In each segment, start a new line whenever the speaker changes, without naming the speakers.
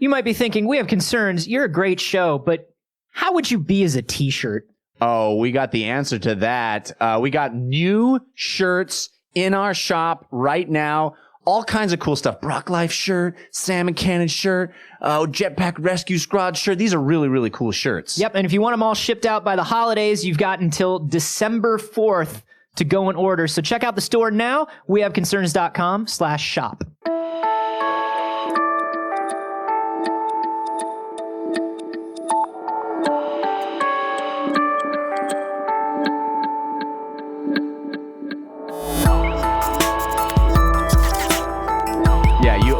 You might be thinking, we have concerns. You're a great show, but how would you be as a t-shirt?
Oh, we got the answer to that. We got new shirts in our shop right now. All kinds of cool stuff. Brock Life shirt, Salmon Cannon shirt, Jetpack Rescue Squad shirt. These are really, really cool shirts.
Yep, and if you want them all shipped out by the holidays, you've got until December 4th to go and order. So check out the store now. wehaveconcerns.com/shop.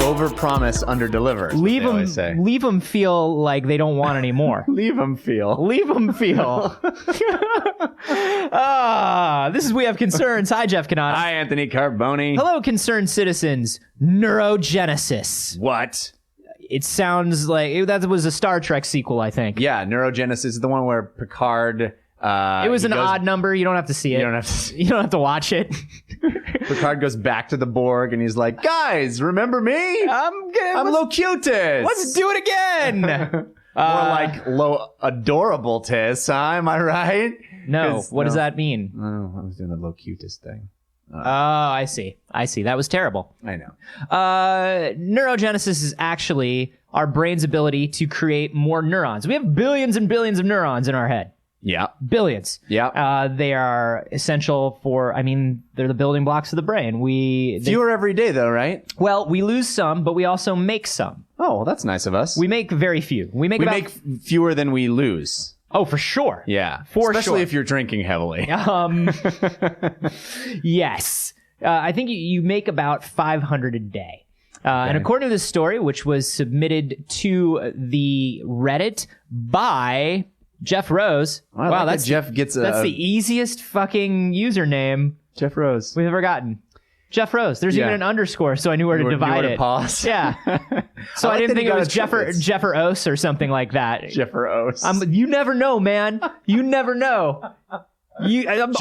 Overpromise, underdeliver.
Leave them feel like they don't want any more.
Leave them feel.
Leave them feel. This is We Have Concerns. Hi, Jeff Canada.
Hi, Anthony Carboni.
Hello, concerned citizens. Neurogenesis.
What?
It sounds like that was a Star Trek sequel, I think.
Yeah, Neurogenesis is the one where Picard.
It was an odd number. You don't have to see it. You don't have to watch it.
Picard goes back to the Borg and he's like, guys, remember me? I'm Locutus.
Let's do it again.
More like adorable Tis, huh? Am I right?
No. What does that mean?
Oh, I was doing the Locutus thing.
Oh, I see. That was terrible.
I know.
Neurogenesis is actually our brain's ability to create more neurons. We have billions and billions of neurons in our head.
Yeah.
Billions.
Yeah.
They are essential for, they're the building blocks of the brain.
Fewer every day, though, right?
Well, we lose some, but we also make some.
Oh, well, that's nice of us.
We make very few. We make
fewer than we lose.
Oh, for sure.
Yeah.
For
Especially if you're drinking heavily.
Yes. I think you make about 500 a day. And according to this story, which was submitted to the Reddit by Jeff Rose.
Wow, that's Jeff gets
that's the easiest fucking username
Jeff Rose
we've ever gotten. Jeff Rose. There's even an underscore, so I knew where to divide it.
Pause.
Yeah. So I didn't think it was Jeffer-Os or something like that.
Jeffer-Os.
You never know, man. You never know. I'm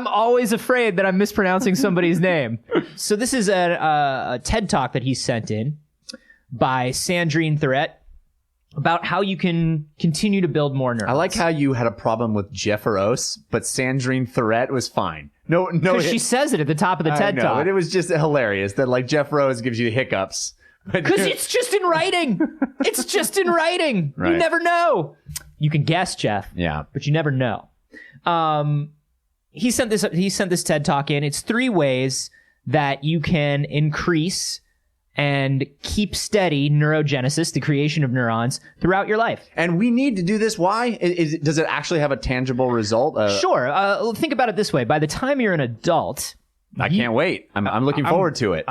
always afraid that I'm mispronouncing somebody's name. So this is a TED Talk that he sent in by Sandrine Thuret about how you can continue to build more neurons.
I like how you had a problem with Jeffer-Os, but Sandrine Thuret was fine. No,
because she says it at the top of the TED Talk.
But it was just hilarious that Jeffer-Os gives you hiccups.
Because it's just in writing. It's just in writing. Right. You never know. You can guess, Jeff.
Yeah,
but you never know. He sent this TED Talk in. It's 3 ways that you can increase and keep steady neurogenesis, the creation of neurons, throughout your life.
And we need to do this. Why? Does it actually have a tangible result?
Sure. Think about it this way. By the time you're an adult...
I can't wait. I'm looking forward to it.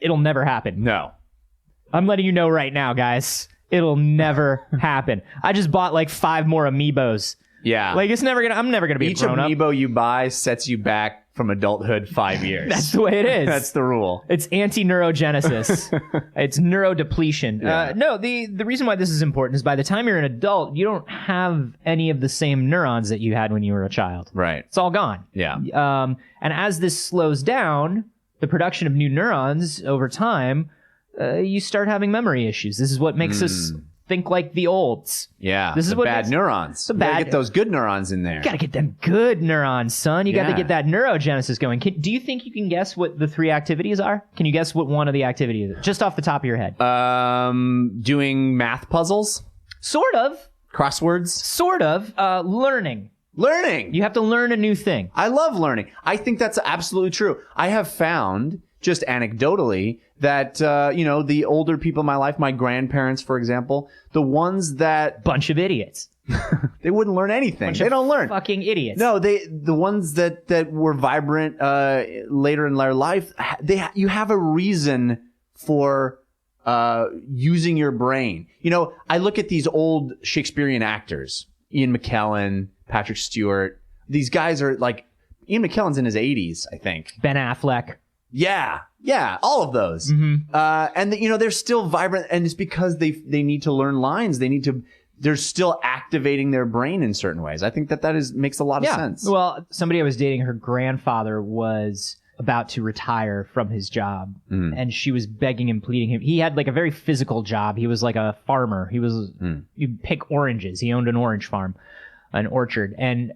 It'll never happen.
No.
I'm letting you know right now, guys. It'll never happen. I just bought 5 more amiibos.
Yeah.
I'm never gonna be a grown up.
Each amiibo you buy sets you back from adulthood 5 years.
That's the way it is.
That's the rule.
It's anti-neurogenesis. It's neurodepletion.
Yeah.
No, the reason why this is important is by the time you're an adult, you don't have any of the same neurons that you had when you were a child.
Right.
It's all gone.
Yeah.
And as this slows down, the production of new neurons over time, you start having memory issues. This is what makes us think like the olds.
Yeah.
This is what
bad neurons.
You gotta
get those good neurons in there.
You gotta get them good neurons, son. You gotta get that neurogenesis going. Do you think you can guess what the 3 activities are? Can you guess what one of the activities is? Just off the top of your head.
Doing math puzzles?
Sort of.
Crosswords?
Sort of. Learning.
Learning.
You have to learn a new thing.
I love learning. I think that's absolutely true. I have found, just anecdotally, that, the older people in my life, my grandparents, for example, the ones that...
Bunch of idiots.
They wouldn't learn anything. They don't learn.
Fucking idiots.
No, the ones that were vibrant later in their life, you have a reason for using your brain. I look at these old Shakespearean actors, Ian McKellen, Patrick Stewart. These guys are Ian McKellen's in his 80s, I think.
Ben Affleck.
Yeah, all of those.
Mm-hmm.
And they're still vibrant, and it's because they need to learn lines. They're still activating their brain in certain ways. I think that makes a lot of sense.
Well, somebody I was dating, her grandfather was about to retire from his job, and she was begging him, pleading him. He had like a very physical job. He was like a farmer. He'd pick oranges. He owned an orange farm, an orchard, and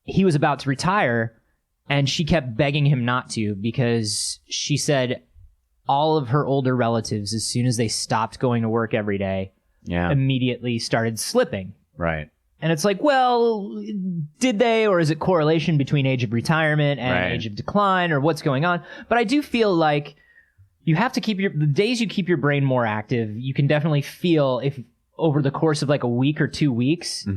he was about to retire, and she kept begging him not to because she said all of her older relatives, as soon as they stopped going to work every day, immediately started slipping.
Right.
And it's like, well, did they, or is it correlation between age of retirement and age of decline, or what's going on? But I do feel like you have to keep the days you keep your brain more active, you can definitely feel if over the course of like a week or 2 weeks,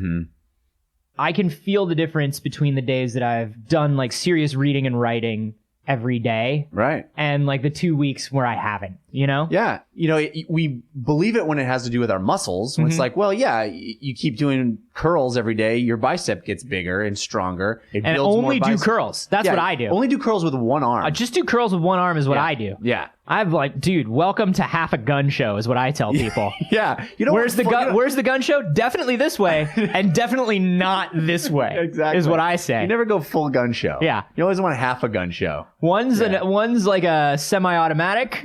I can feel the difference between the days that I've done like serious reading and writing every day.
Right.
And like the 2 weeks where I haven't, you know?
Yeah. You know, we believe it when it has to do with our muscles. When it's like, well, yeah, you keep doing curls every day, your bicep gets bigger and stronger.
It and builds only more do curls. That's what I do.
Only do curls with one arm.
Just do curls with one arm is what I do.
Yeah.
I've like, dude, welcome to half a gun show is what I tell people.
Yeah. You know,
where's the gun show? Definitely this way and definitely not this way.
Exactly.
Is what I say.
You never go full gun show.
Yeah.
You always want half a gun show.
One's like a semi-automatic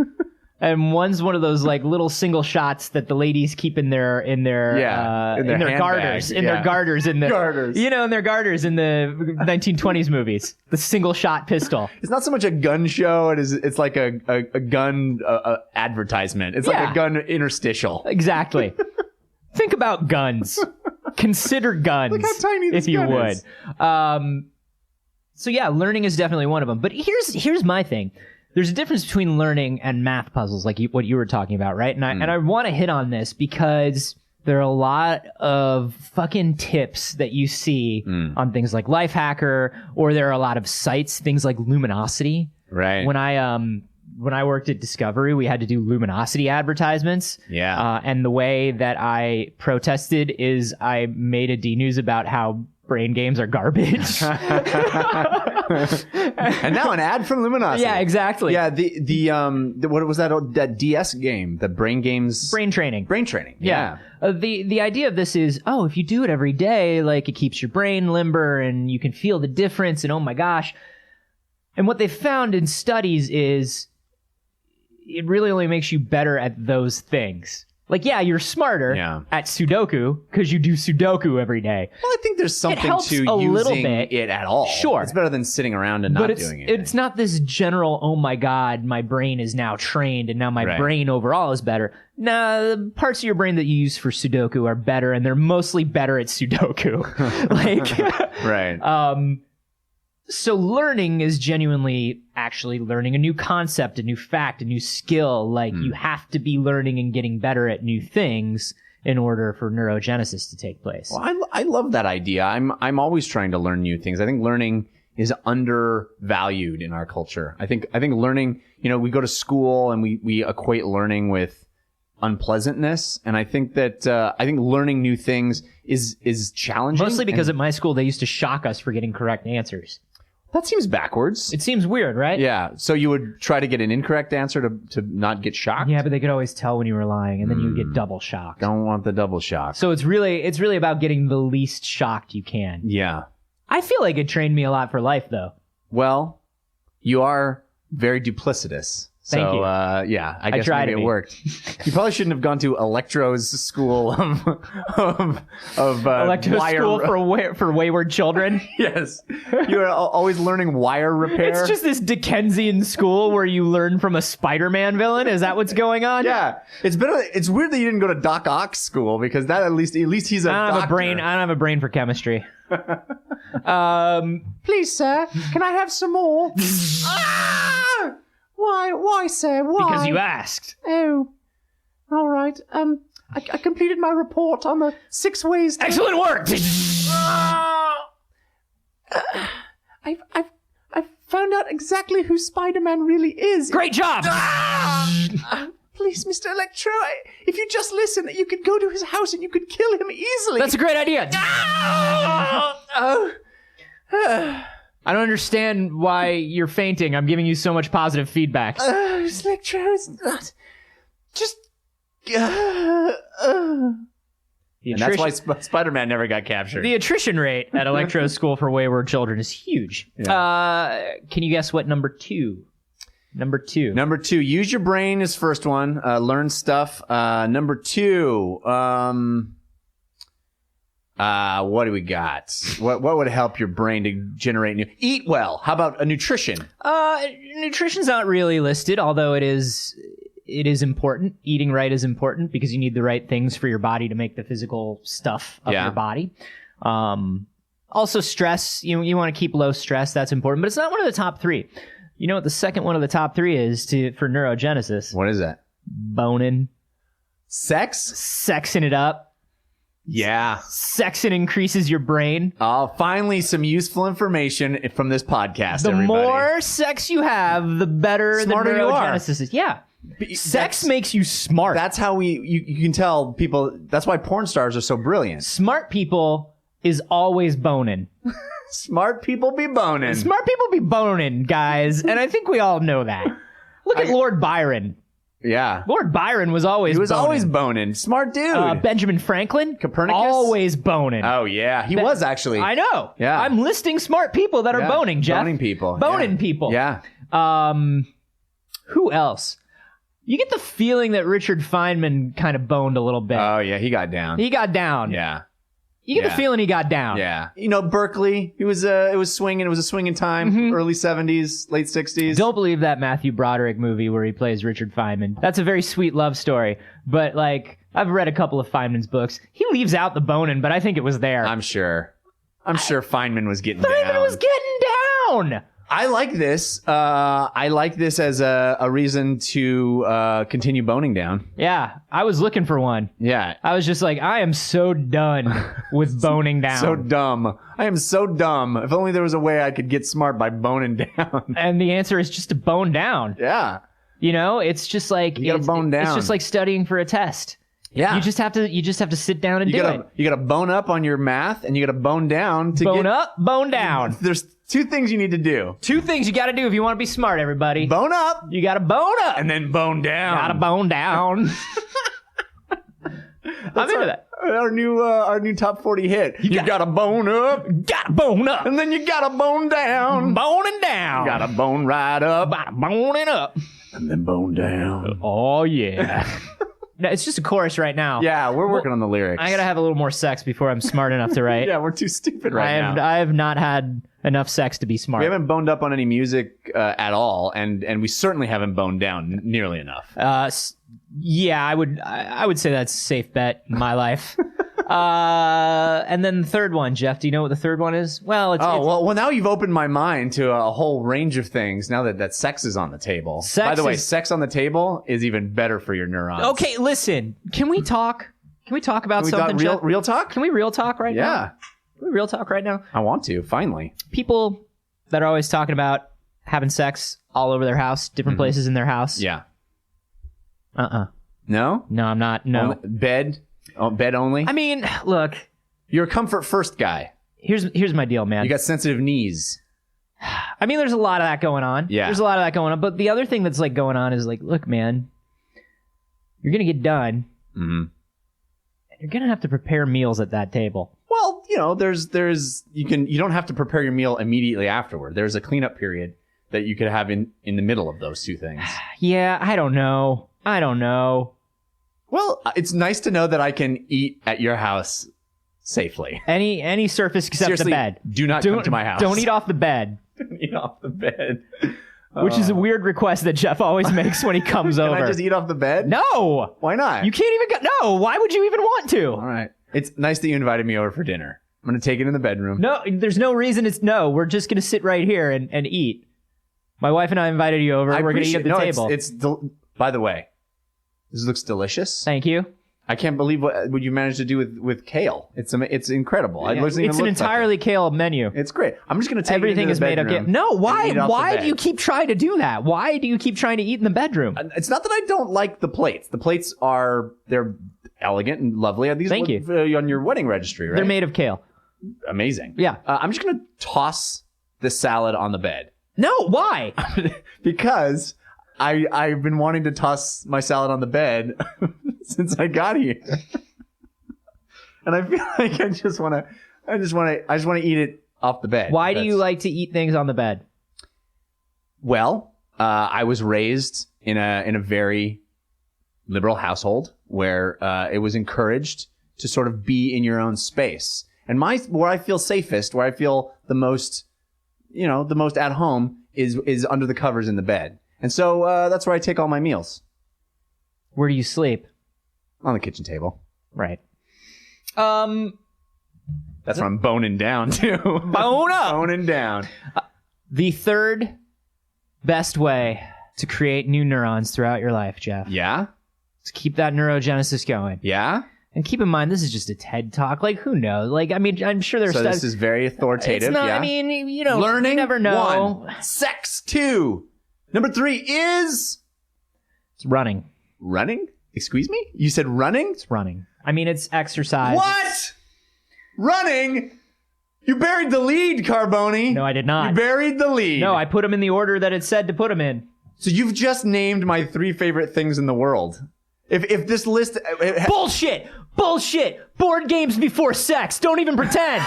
and one's one of those like little single shots that the ladies keep in their garters, in their garters in the in the 1920s movies. The single shot pistol.
It's not so much a gun show. It's like a gun advertisement. It's like a gun interstitial.
Exactly. Think about guns. Consider guns.
Look how tiny this gun is.
So yeah, learning is definitely one of them. But here's my thing. There's a difference between learning and math puzzles, like what you were talking about, right? And I want to hit on this because there are a lot of fucking tips that you see on things like Lifehacker, or there are a lot of sites, things like Luminosity.
Right.
When I worked at Discovery, we had to do Luminosity advertisements.
Yeah.
And the way that I protested is I made a D-News about how brain games are garbage.
And now an ad from Luminosity.
Yeah, exactly.
Yeah, the what was that DS game? The brain games.
Brain training.
Yeah.
The idea of this is, if you do it every day, like it keeps your brain limber and you can feel the difference, and oh my gosh. And what they found in studies is it really only makes you better at those things. Like, yeah, you're smarter at Sudoku because you do Sudoku every day.
Well, I think there's something to using it at all.
Sure.
It's better than sitting around and not doing it.
It's not this general, oh my God, my brain is now trained and now my brain overall is better. Nah, the parts of your brain that you use for Sudoku are better, and they're mostly better at Sudoku.
Right.
So learning is genuinely actually learning a new concept, a new fact, a new skill. Like you have to be learning and getting better at new things in order for neurogenesis to take place.
Well, I love that idea. I'm always trying to learn new things. I think learning is undervalued in our culture. I think learning, we go to school and we equate learning with unpleasantness, and I think that learning new things is challenging.
Mostly because at my school they used to shock us for getting correct answers.
That seems backwards.
It seems weird, right?
Yeah. So you would try to get an incorrect answer to not get shocked?
Yeah, but they could always tell when you were lying, and then you get double shocked.
Don't want the double shock.
So it's really about getting the least shocked you can.
Yeah.
I feel like it trained me a lot for life, though.
Well, you are very duplicitous.
Thank you.
Yeah, I guess maybe it worked. You probably shouldn't have gone to Electro's school of
Electro's
wire
school for wayward children.
Yes, you are always learning wire repair.
It's just this Dickensian school where you learn from a Spider-Man villain. Is that what's going on?
Yeah, it's better. It's weird that you didn't go to Doc Ock's school because that at least he's a doctor.
I don't have a brain for chemistry.
Please, sir, can I have some more? Why, sir? Why?
Because you asked.
Oh, all right. I completed my report on the 6 ways.
Excellent work.
I've found out exactly who Spider-Man really is.
Great job.
Please, Mr. Electro, if you just listen, you could go to his house and you could kill him easily.
That's a great idea. I don't understand why you're fainting. I'm giving you so much positive feedback.
Electro, it's not. Just. And that's why Spider-Man never got captured.
The attrition rate at Electro School for Wayward Children is huge. Yeah. Can you guess what number 2? Number 2.
Number 2. Use your brain is first one. Learn stuff. Number 2. What do we got? What would help your brain to generate new? Eat well. How about nutrition?
Nutrition's not really listed, although it is important. Eating right is important because you need the right things for your body to make the physical stuff of your body. Also stress. You want to keep low stress. That's important, but it's not one of the top 3. You know what the second one of the top 3 is for neurogenesis?
What is that?
Boning.
Sex?
Sexing it up.
Yeah.
Sexing increases your brain.
Oh, finally some useful information from this podcast,
The
everybody.
more sex you have, the better
Smarter
the neurogenesis is. Yeah. Sex makes you smart.
That's how you can tell people. That's why porn stars are so brilliant.
Smart people is always boning.
Smart people be boning.
Smart people be boning, guys. And I think we all know that. Look at Lord Byron.
Yeah.
Lord Byron was always
always boning. Smart dude.
Benjamin Franklin.
Copernicus.
Always boning.
Oh, yeah. He was actually.
I know.
Yeah.
I'm listing smart people that are boning, Jeff.
Boning people.
Boning people.
Yeah.
Who else? You get the feeling that Richard Feynman kind of boned a little bit.
Oh, yeah. He got down.
Yeah. You get the feeling he got down.
Yeah. Berkeley, it was swinging. It was a swinging time. Early 70s, late 60s.
Don't believe that Matthew Broderick movie where he plays Richard Feynman. That's a very sweet love story. But, I've read a couple of Feynman's books. He leaves out the boning, but I think it was there.
I'm sure Feynman was getting down.
Feynman was getting down!
I like this. I like this as a reason to continue boning down.
Yeah, I was looking for one.
Yeah.
I was just like, I am so done with boning down.
So dumb. I am so dumb. If only there was a way I could get smart by boning down.
And the answer is just to bone down.
Yeah.
It's just like
you gotta bone down.
It's just like studying for a test.
Yeah.
You just have to sit down and do it.
You gotta bone up on your math and you gotta bone down to
bone up, bone down.
There's 2 things you need to do.
2 things you gotta do if you want to be smart, everybody.
Bone up.
You gotta bone up.
And then bone down.
Gotta bone down. I'm into that.
Our new top 40 hit. You gotta bone up.
Gotta bone up.
And then you gotta bone down.
Boning down.
You gotta bone right up.
Boning up.
And then bone down.
Oh, yeah. No, it's just a chorus right now.
Yeah, we're working on the lyrics.
I gotta have a little more sex before I'm smart enough to write.
Yeah, we're too stupid now.
I have not had enough sex to be smart.
We haven't boned up on any music at all, and we certainly haven't boned down nearly enough.
Yeah, I would say that's a safe bet in my life. And then the third one, Jeff, do you know what the third one is? Well,
well, now you've opened my mind to a whole range of things now that sex is on the table. By the way, sex on the table is even better for your neurons.
Okay, listen. Can we talk? Can we talk about something, Jeff?
Real talk?
Can we real talk right now?
Yeah.
Can we real talk right now?
I want to, finally.
People that are always talking about having sex all over their house, different places in their house.
Yeah.
No? No, I'm not. No.
Bed? Oh, bed only?
I mean, look.
You're a comfort first guy.
Here's my deal, man.
You got sensitive knees.
I mean, there's a lot of that going on.
Yeah.
There's a lot of that going on. But the other thing that's going on is look, man, you're going to get done.
Mm-hmm.
You're going to have to prepare meals at that table.
Well, you don't have to prepare your meal immediately afterward. There's a cleanup period that you could have in the middle of those 2 things.
Yeah, I don't know.
Well, it's nice to know that I can eat at your house safely.
Any surface except
Seriously,
the bed.
Do not come to my house.
Don't eat off the bed.
Don't eat off the bed.
Which is a weird request that Jeff always makes when he comes over.
Can I just eat off the bed?
No.
Why not?
You can't even go. No. Why would you even want to?
All right. It's nice that you invited me over for dinner. I'm going to take it in the bedroom.
No, there's no reason no. We're just going to sit right here and eat. My wife and I invited you over. We're going to eat at the table.
By the way, this looks delicious.
Thank you.
I can't believe what you managed to do with kale. It's incredible.
Yeah, it's an entirely kale menu.
It's great. I'm just going to take
everything
it
is
into the
made
bedroom.
of kale. No, why? Why do you keep trying to do that? Why do you keep trying to eat in the bedroom?
It's not that I don't like the plates. The plates they're elegant and lovely. These
Thank you.
On your wedding registry, right?
They're made of kale.
Amazing.
Yeah.
I'm just going to toss the salad on the bed.
No, why?
Because I've been wanting to toss my salad on the bed since I got here. and I feel like I just want to eat it off the bed.
Why do you like to eat things on the bed?
Well, I was raised in a very liberal household where it was encouraged to sort of be in your own space. And where I feel safest, where I feel the most at home is under the covers in the bed. And so that's where I take all my meals.
Where do you sleep?
On the kitchen table.
Right.
That's where I'm boning down too.
Bone up.
Boning down.
The third best way to create new neurons throughout your life, Jeff.
Yeah?
Is keep that neurogenesis going.
Yeah?
And keep in mind, this is just a TED Talk. Like, who knows? Like, I mean, I'm sure there's
So this is very authoritative.
It's not,
yeah?
I mean, you know,
Learning.
you never know.
1. Sex. 2. Number 3 is...
It's running.
Running? Excuse me? You said running?
It's running. I mean, it's exercise.
What? Running? You buried the lead, Carboni.
No, I did not.
You buried the lead.
No, I put them in the order that it said to put them in.
So you've just named my 3 favorite things in the world. If this list...
Bullshit! Bullshit! Board games before sex. Don't even pretend.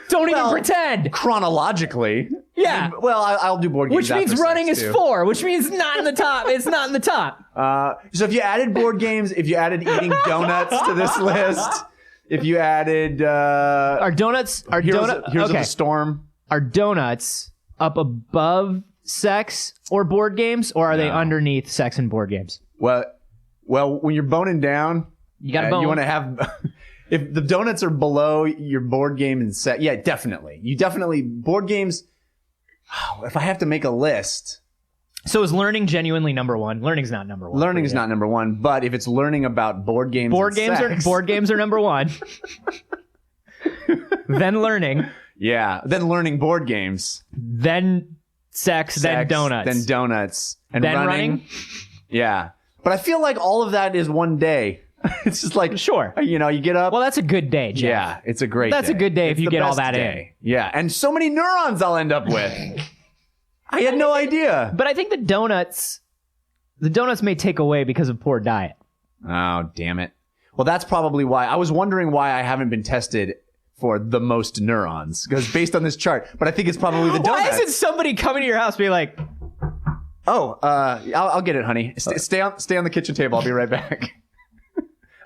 Don't even pretend.
Chronologically.
Yeah.
Well, I'll do board games
Which means
after
running
sex,
is
too.
4, which means not in the top. It's not in the top.
So if you added board games, if you added eating donuts to this list, if you added...
Are donuts...
Heroes of the Storm.
Are donuts up above sex or board games, or are they underneath sex and board games?
Well, when you're boning down,
you got to bone.
You want to have... If the donuts are below your board game and set... Yeah, definitely. Board games... If I have to make a list...
So is learning genuinely number 1? Learning's not number 1.
Learning is not number 1, but if it's learning about board games
board games are number 1. Then learning.
Yeah, then learning board games.
Then sex, then donuts.
Then donuts. And
then
running. Yeah. But I feel like all of that is one day. It's just like,
sure.
You know, you get up.
Well, that's a good day, Jeff.
Yeah, it's a great day.
That's a good day if you get all that
in. Yeah, and so many neurons I'll end up with. I had no idea.
But I think the donuts may take away because of poor diet.
Oh, damn it. Well, that's probably why. I was wondering why I haven't been tested for the most neurons, because based on this chart. But I think it's probably the donuts.
Why isn't somebody coming to your house being like...
Oh, I'll get it, honey. Stay on the kitchen table. I'll be right back.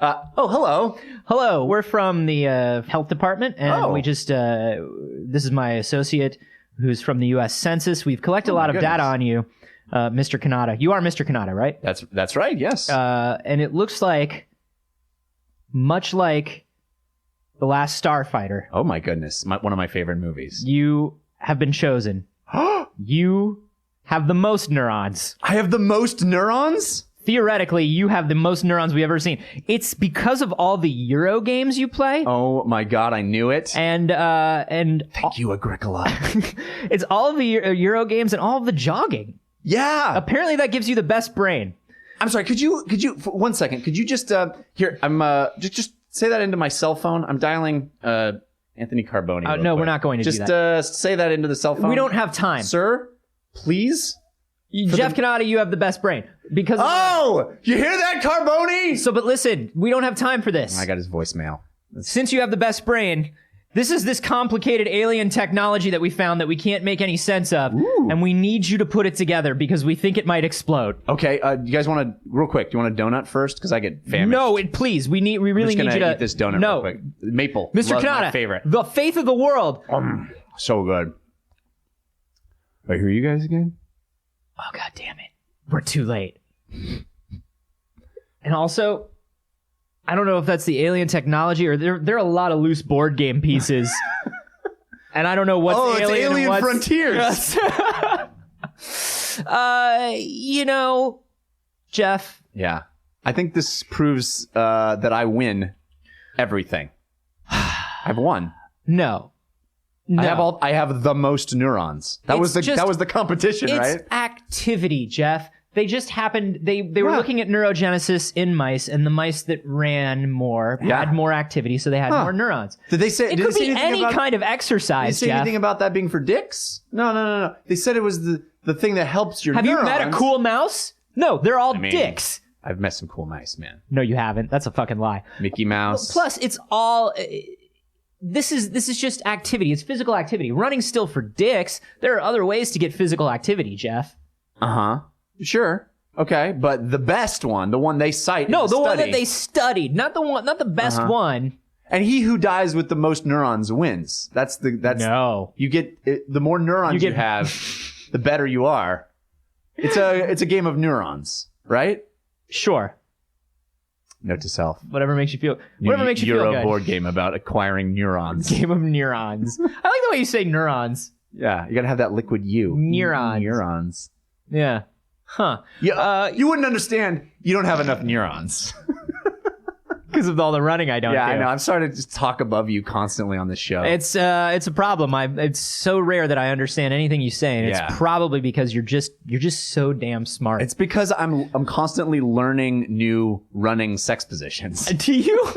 Hello.
Hello. We're from the health department, and we just this is my associate who's from the U.S. Census. We've collected a lot of data on you, Mr. Kanata. You are Mr. Kanata, right?
That's right. Yes.
And it looks like, much like The Last Starfighter.
Oh my goodness, one of my favorite movies.
You have been chosen. You have the most neurons.
I have the most neurons?
Theoretically, you have the most neurons we've ever seen. It's because of all the Euro games you play.
Oh my God, I knew it.
And
thank you, Agricola.
It's all of the Euro games and all of the jogging.
Yeah.
Apparently, that gives you the best brain.
I'm sorry. Could you for 1 second? Could you just here? I'm just say that into my cell phone. I'm dialing Anthony Carboni.
No, we're not going to do that.
Just say that into the cell phone.
We don't have time,
sir. Please.
Jeff Kanata, you have the best brain. Because
you hear that, Carboni?
But listen, we don't have time for this.
I got his voicemail.
Since you have the best brain, this is this complicated alien technology that we found that we can't make any sense of, and we need you to put it together because we think it might explode.
Okay, you guys want to real quick? Do you want a donut first? Because I get famished.
No, please. We really need you to
eat this donut. Real quick. Maple,
Mr. Kanata,
my favorite.
The faith of the world.
So good. Wait, who are you guys again?
Oh, God damn it. We're too late. And also, I don't know if that's the alien technology or there are a lot of loose board game pieces. And I don't know what's alien.
It's Alien
and
Frontiers.
Jeff.
Yeah. I think this proves that I win everything. I've won.
No.
I have the most neurons. That was the competition, right?
It's activity, Jeff. They just happened. They were looking at neurogenesis in mice, and the mice that ran more had more activity, so they had more neurons.
Did they say?
It could be any kind of exercise.
Did they say anything about that being for dicks? No. They said it was the thing that helps your neurons.
Have you met a cool mouse? No, they're all dicks.
I've met some cool mice, man.
No, you haven't. That's a fucking lie.
Mickey Mouse.
Plus, it's all. This is just activity. It's physical activity. Running's still for dicks. There are other ways to get physical activity, Jeff.
Sure. Okay, but the best one, the one they cite.
No, the one that they studied, not the best one.
And he who dies with the most neurons wins. That's
no.
You get the more neurons you have, the better you are. It's a game of neurons, right?
Sure.
Note to self.
Whatever makes you feel. Whatever makes you feel good.
Euro board game about acquiring neurons.
Game of neurons. I like the way you say neurons.
Yeah, you gotta have that liquid U.
Neurons.
Neurons.
Yeah. Huh.
Yeah. You wouldn't understand. You don't have enough neurons.
Because of all the running I don't do.
Yeah, I know. I'm starting to just talk above you constantly on this show.
It's a problem. It's so rare that I understand anything you say, and it's probably because you're just so damn smart.
It's because I'm constantly learning new running sex positions.
Do you?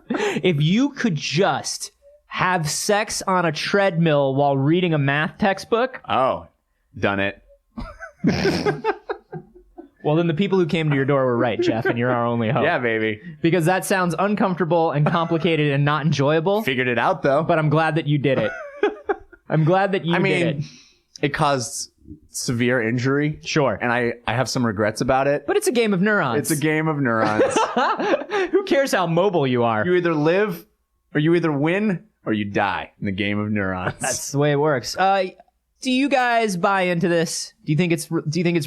If you could just have sex on a treadmill while reading a math textbook.
Oh, done it.
Well, then the people who came to your door were right, Jeff, and you're our only hope.
Yeah, baby.
Because that sounds uncomfortable and complicated and not enjoyable.
Figured it out, though.
But I'm glad that you did it. I'm glad that you did it.
It caused severe injury.
Sure.
And I have some regrets about it.
But it's a game of neurons.
It's a game of neurons.
Who cares how mobile you are?
You either live, or you either win, or you die in the game of neurons.
That's the way it works. Do you guys buy into this? Do you think it's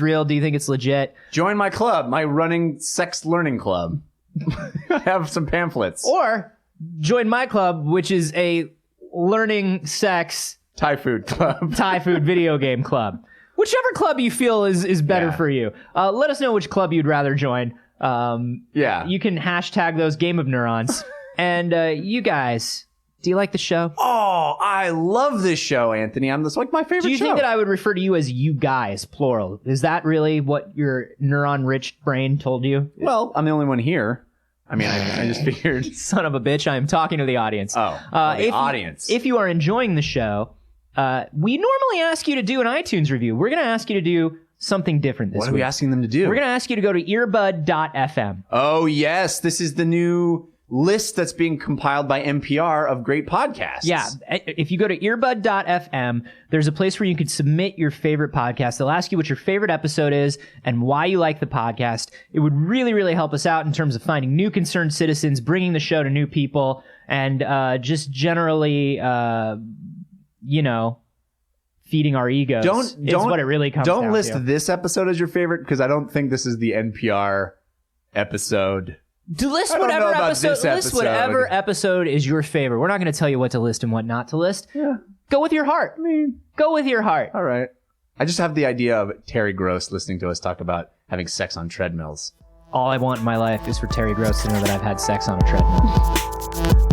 real? Do you think it's legit?
Join my club, my running sex learning club. I have some pamphlets.
Or join my club, which is a learning sex
Thai food club.
Thai food video game club. Whichever club you feel is better for you. Let us know which club you'd rather join. You can hashtag those game of neurons. And you guys, do you like the show?
Oh, I love this show, Anthony. It's like my favorite show.
Do you think that I would refer to you as you guys, plural? Is that really what your neuron-rich brain told you?
Well, I'm the only one here. I mean, I just figured.
Son of a bitch, I am talking to the audience.
The audience.
If you are enjoying the show, we normally ask you to do an iTunes review. We're going to ask you to do something different this week.
What are we asking them to do?
We're going to ask you to go to earbud.fm.
Oh, yes. This is the new list that's being compiled by NPR of great podcasts.
Yeah. If you go to earbud.fm, there's a place where you can submit your favorite podcast. They'll ask you what your favorite episode is and why you like the podcast. It would really, really help us out in terms of finding new concerned citizens, bringing the show to new people, and just generally, feeding our egos. Is what it really comes down to.
Don't list this episode as your favorite, because I don't think this is the NPR episode.
List whatever episode is your favorite. We're not going to tell you what to list and what not to list.
Yeah.
Go with your heart. Go with your heart.
All right. I just have the idea of Terry Gross listening to us talk about having sex on treadmills.
All I want in my life is for Terry Gross to know that I've had sex on a treadmill.